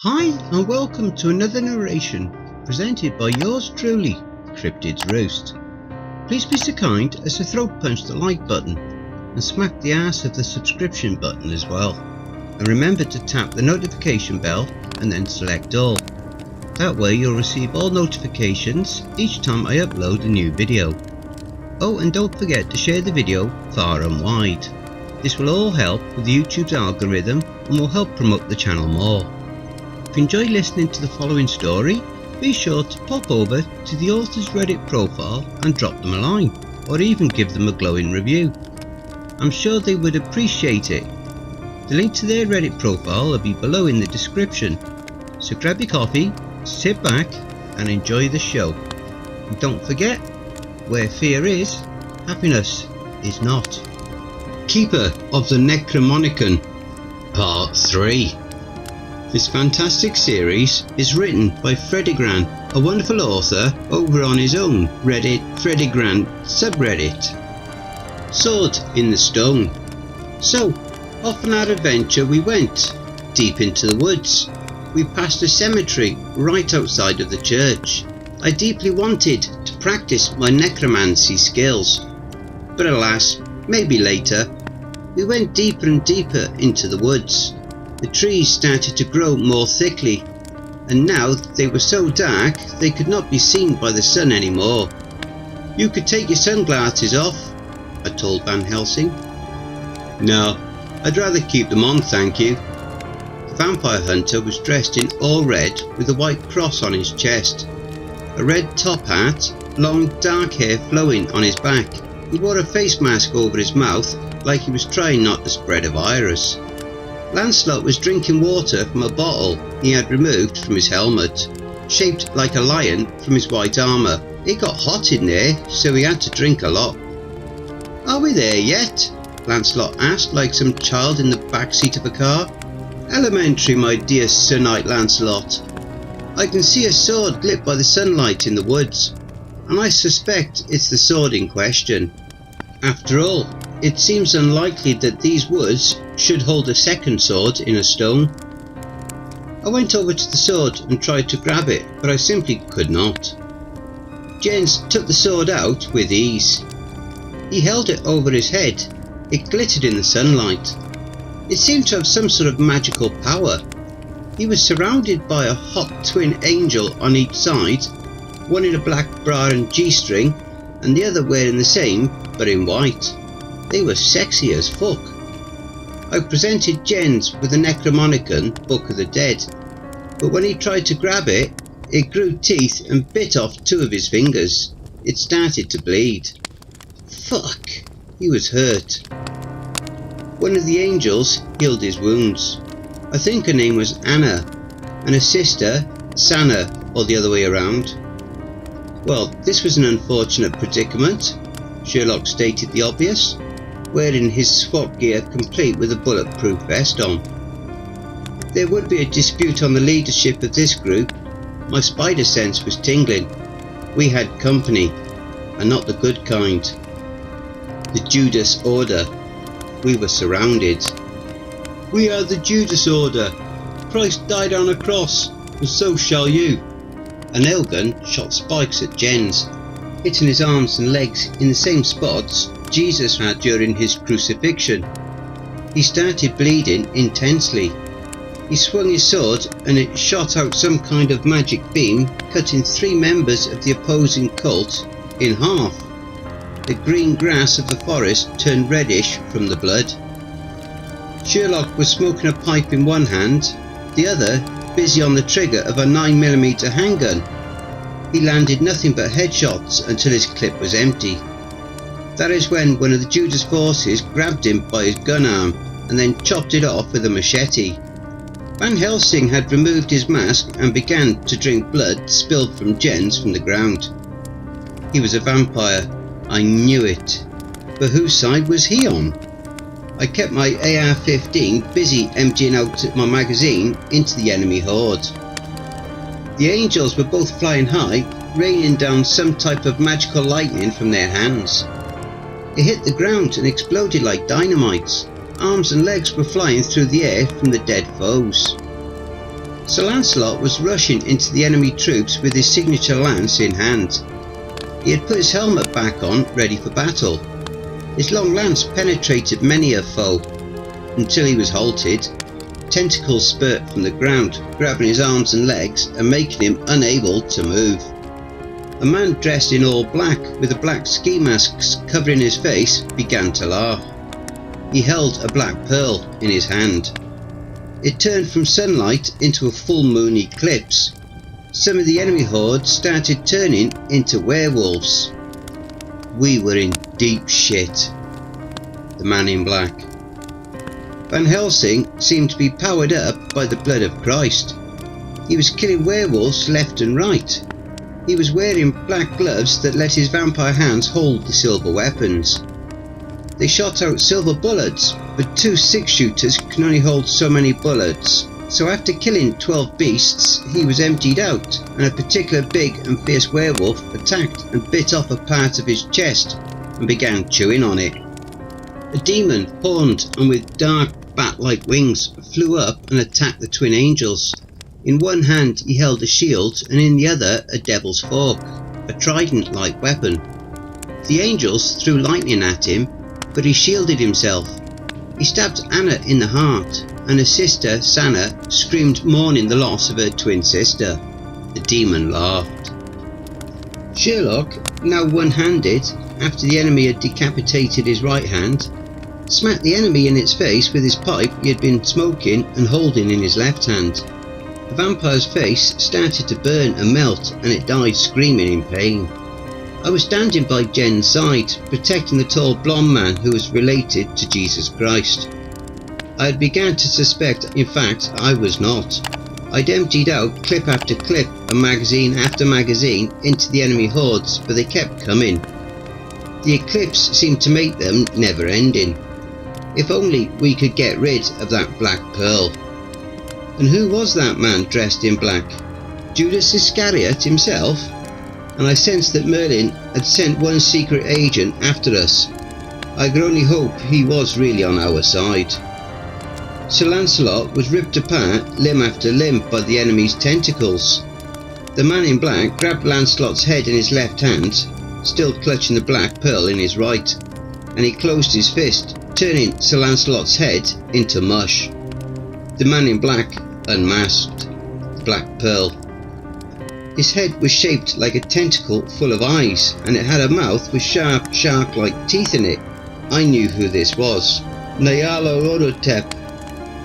Hi and welcome to another narration presented by yours truly, Cryptids Roost. Please be so kind as to throat punch the like button and smack the ass of the subscription button as well. And remember to tap the notification bell and then select all. That way you'll receive all notifications each time I upload a new video. Oh, and don't forget to share the video far and wide. This will all help with YouTube's algorithm and will help promote the channel more. If you enjoy listening to the following story, be sure to pop over to the author's Reddit profile and drop them a line, or even give them a glowing review. I'm sure they would appreciate it. The link to their Reddit profile will be below in the description. So grab your coffee, sit back and enjoy the show. And don't forget, where fear is, happiness is not. Keeper of the Necronomicon, Part 3. This fantastic series is written by FREDDEGRAN, a wonderful author over on his own Reddit FREDDEGRAN subreddit. Sword in the Stone. So, off on our adventure we went, deep into the woods. We passed a cemetery right outside of the church. I deeply wanted to practice my necromancy skills, but alas, maybe later. We went deeper and deeper into the woods. The trees started to grow more thickly, and now they were so dark they could not be seen by the sun anymore. You could take your sunglasses off, I told Van Helsing. No, I'd rather keep them on, thank you. The vampire hunter was dressed in all red with a white cross on his chest, a red top hat, long dark hair flowing on his back. He wore a face mask over his mouth like he was trying not to spread a virus. Lancelot was drinking water from a bottle he had removed from his helmet, shaped like a lion from his white armour. It got hot in there, so he had to drink a lot. Are we there yet? Lancelot asked like some child in the back seat of a car. Elementary, my dear Sir Knight Lancelot. I can see a sword lit by the sunlight in the woods, and I suspect it's the sword in question. After all, it seems unlikely that these woods should hold a second sword in a stone. I went over to the sword and tried to grab it, but I simply could not. Jens took the sword out with ease. He held it over his head. It glittered in the sunlight. It seemed to have some sort of magical power. He was surrounded by a hot twin angel on each side, one in a black bra and G-string, and the other wearing the same, but in white. They were sexy as fuck. I presented Jens with the Necronomicon, Book of the Dead, but when he tried to grab it, it grew teeth and bit off 2 of his fingers. It started to bleed. Fuck, he was hurt. One of the angels healed his wounds. I think her name was Anna, and her sister, Sanna, or the other way around. Well, this was an unfortunate predicament, Sherlock stated the obvious, wearing his SWAT gear complete with a bulletproof vest on. There would be a dispute on the leadership of this group. My spider sense was tingling. We had company, and not the good kind. The Judas Order. We were surrounded. We are the Judas Order. Christ died on a cross, and so shall you. A nail gun shot spikes at Jens, hitting his arms and legs in the same spots Jesus had during his crucifixion. He started bleeding intensely. He swung his sword and it shot out some kind of magic beam, cutting 3 members of the opposing cult in half. The green grass of the forest turned reddish from the blood. Sherlock was smoking a pipe in one hand, the other busy on the trigger of a 9mm handgun. He landed nothing but headshots until his clip was empty. That is when one of the Judas forces grabbed him by his gun arm and then chopped it off with a machete. Van Helsing had removed his mask and began to drink blood spilled from Jens from the ground. He was a vampire. I knew it. But whose side was he on? I kept my AR-15 busy emptying out my magazine into the enemy horde. The angels were both flying high, raining down some type of magical lightning from their hands. It hit the ground and exploded like dynamite. Arms and legs were flying through the air from the dead foes. Sir Lancelot was rushing into the enemy troops with his signature lance in hand. He had put his helmet back on, ready for battle. His long lance penetrated many a foe, until he was halted. Tentacles spurt from the ground, grabbing his arms and legs and making him unable to move. A man dressed in all black, with a black ski mask covering his face, began to laugh. He held a black pearl in his hand. It turned from sunlight into a full moon eclipse. Some of the enemy horde started turning into werewolves. We were in deep shit. The man in black. Van Helsing seemed to be powered up by the blood of Christ. He was killing werewolves left and right. He was wearing black gloves that let his vampire hands hold the silver weapons. They shot out silver bullets, but 2 6-shooters can only hold so many bullets. So after killing 12 beasts, he was emptied out, and a particular big and fierce werewolf attacked and bit off a part of his chest and began chewing on it. A demon, horned and with dark bat-like wings, flew up and attacked the twin angels. In one hand he held a shield and in the other a devil's fork, a trident-like weapon. The angels threw lightning at him, but he shielded himself. He stabbed Anna in the heart, and her sister, Sanna, screamed mourning the loss of her twin sister. The demon laughed. Sherlock, now one-handed, after the enemy had decapitated his right hand, smacked the enemy in its face with his pipe he had been smoking and holding in his left hand. The vampire's face started to burn and melt, and it died screaming in pain. I was standing by Jen's side, protecting the tall blonde man who was related to Jesus Christ. I had begun to suspect, in fact, I was not. I'd emptied out clip after clip and magazine after magazine into the enemy hordes, but they kept coming. The eclipse seemed to make them never ending. If only we could get rid of that black pearl. And who was that man dressed in black? Judas Iscariot himself? And I sensed that Merlin had sent one secret agent after us. I could only hope he was really on our side. Sir Lancelot was ripped apart limb after limb by the enemy's tentacles. The man in black grabbed Lancelot's head in his left hand, still clutching the black pearl in his right, and he closed his fist, turning Sir Lancelot's head into mush. The man in black unmasked the black pearl. His head was shaped like a tentacle full of eyes, and it had a mouth with sharp, shark-like teeth in it. I knew who this was. Nyarlathotep.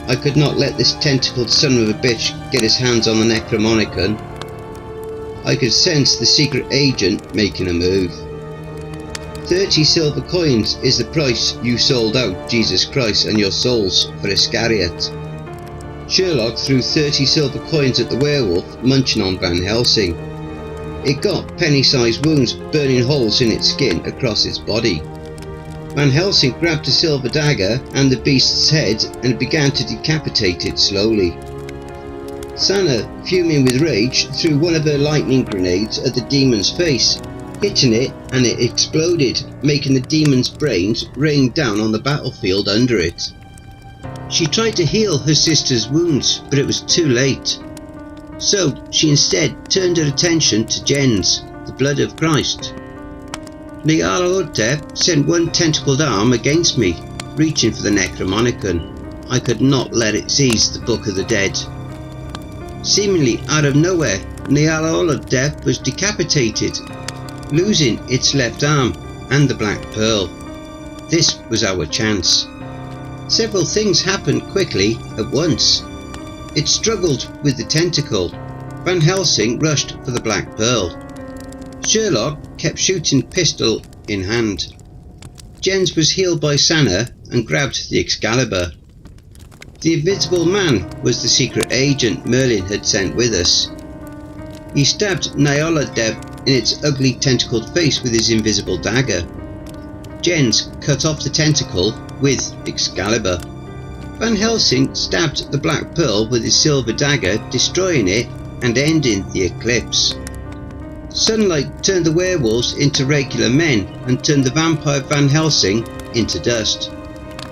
I could not let this tentacled son of a bitch get his hands on the Necronomicon. I could sense the secret agent making a move. 30 silver coins is the price you sold out Jesus Christ and your souls for Iscariot. Sherlock threw 30 silver coins at the werewolf, munching on Van Helsing. It got penny-sized wounds, burning holes in its skin across its body. Van Helsing grabbed a silver dagger and the beast's head and began to decapitate it slowly. Sanna, fuming with rage, threw one of her lightning grenades at the demon's face, hitting it, and it exploded, making the demon's brains rain down on the battlefield under it. She tried to heal her sister's wounds, but it was too late. So she instead turned her attention to Jen's, the blood of Christ. Nyarlathotep sent one tentacled arm against me, reaching for the Necronomicon. I could not let it seize the Book of the Dead. Seemingly out of nowhere, Nyarlathotep was decapitated, losing its left arm and the Black Pearl. This was our chance. Several things happened quickly at once. It struggled with the tentacle. Van Helsing rushed for the Black Pearl. Sherlock kept shooting pistol in hand. Jens was healed by Sanna and grabbed the Excalibur. The Invisible Man was the secret agent Merlin had sent with us. He stabbed Nyarlathotep in its ugly tentacled face with his invisible dagger. Jens cut off the tentacle with Excalibur. Van Helsing stabbed the Black Pearl with his silver dagger, destroying it and ending the eclipse. Sunlight turned the werewolves into regular men and turned the vampire Van Helsing into dust.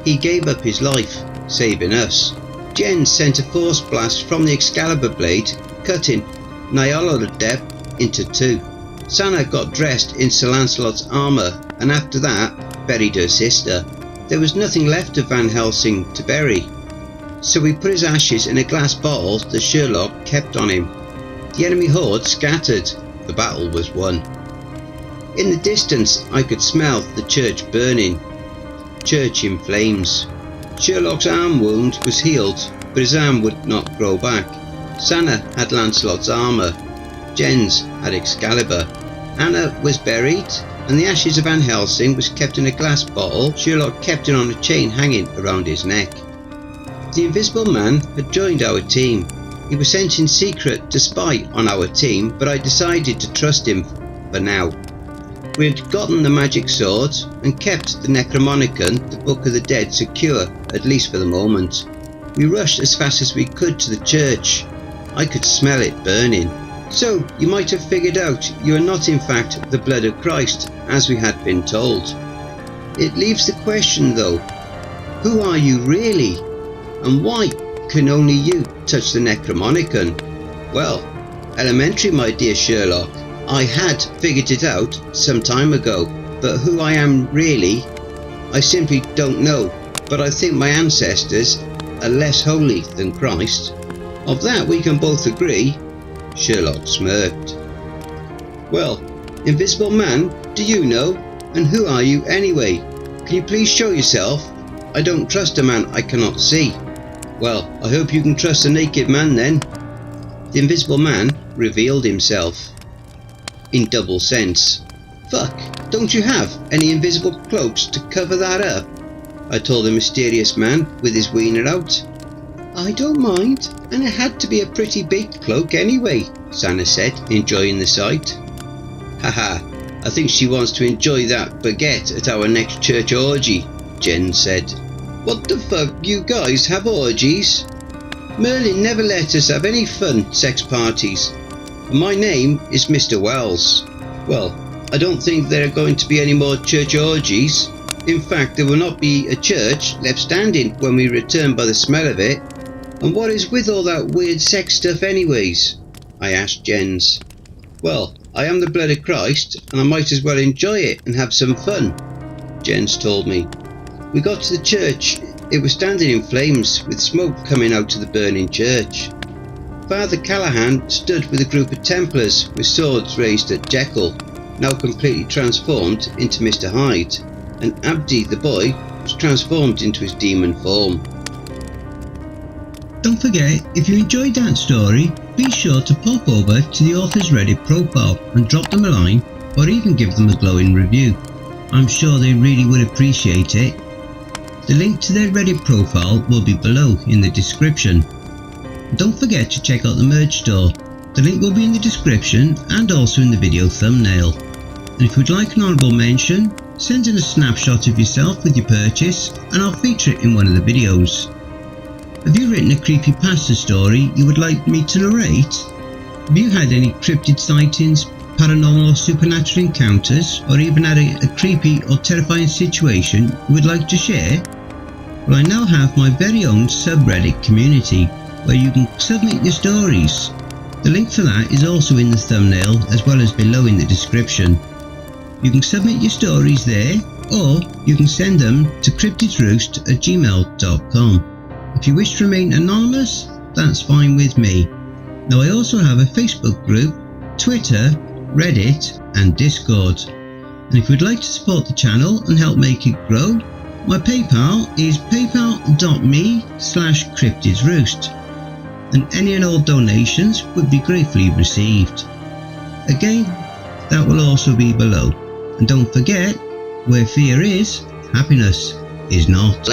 He gave up his life, saving us. Jen sent a force blast from the Excalibur blade, cutting Nyarlathotep into two. Sanna got dressed in Sir Lancelot's armour, and after that buried her sister. There was nothing left of Van Helsing to bury, so we put his ashes in a glass bottle that Sherlock kept on him. The enemy horde scattered. The battle was won. In the distance I could smell the church burning. Church in flames. Sherlock's arm wound was healed, but his arm would not grow back. Sanna had Lancelot's armour. Jens had Excalibur. Anna was buried, and the ashes of Van Helsing was kept in a glass bottle. Sherlock kept it on a chain hanging around his neck. The Invisible Man had joined our team. He was sent in secret to spy on our team, but I decided to trust him for now. We had gotten the magic sword and kept the Necronomicon, the Book of the Dead, secure, at least for the moment. We rushed as fast as we could to the church. I could smell it burning. So, you might have figured out you are not in fact the blood of Christ, as we had been told. It leaves the question though, who are you really? And why can only you touch the Necronomicon? Well, elementary, my dear Sherlock. I had figured it out some time ago, but who I am really, I simply don't know. But I think my ancestors are less holy than Christ. Of that we can both agree. Sherlock smirked. Well, Invisible Man, do you know? And who are you anyway? Can you please show yourself? I don't trust a man I cannot see. Well, I hope you can trust a naked man then. The Invisible Man revealed himself. In double sense. Fuck, don't you have any invisible cloaks to cover that up? I told the mysterious man with his wiener out. I don't mind, and it had to be a pretty big cloak anyway, Sanna said, enjoying the sight. Haha, I think she wants to enjoy that baguette at our next church orgy, Jen said. What the fuck, you guys have orgies? Merlin never let us have any fun sex parties. My name is Mr. Wells. Well, I don't think there are going to be any more church orgies. In fact, there will not be a church left standing when we return by the smell of it. And what is with all that weird sex stuff anyways? I asked Jens. Well, I am the blood of Christ, and I might as well enjoy it and have some fun, Jens told me. We got to the church. It was standing in flames, with smoke coming out of the burning church. Father Callahan stood with a group of Templars with swords raised at Jekyll, now completely transformed into Mr. Hyde, and Abdi the boy was transformed into his demon form. Don't forget, if you enjoyed that story, be sure to pop over to the author's Reddit profile and drop them a line, or even give them a glowing review. I'm sure they really would appreciate it. The link to their Reddit profile will be below in the description. Don't forget to check out the merch store. The link will be in the description and also in the video thumbnail. And if you'd like an honourable mention, send in a snapshot of yourself with your purchase and I'll feature it in one of the videos. Have you written a creepypasta story you would like me to narrate? Have you had any cryptid sightings, paranormal or supernatural encounters, or even had a creepy or terrifying situation you would like to share? Well, I now have my very own subreddit community where you can submit your stories. The link for that is also in the thumbnail as well as below in the description. You can submit your stories there, or you can send them to cryptidsroost@gmail.com. If you wish to remain anonymous, that's fine with me. Now I also have a Facebook group, Twitter, Reddit and Discord. And if you'd like to support the channel and help make it grow, my PayPal is paypal.me/cryptidsroost, and any and all donations would be gratefully received. Again, that will also be below. And don't forget, where fear is, happiness is not.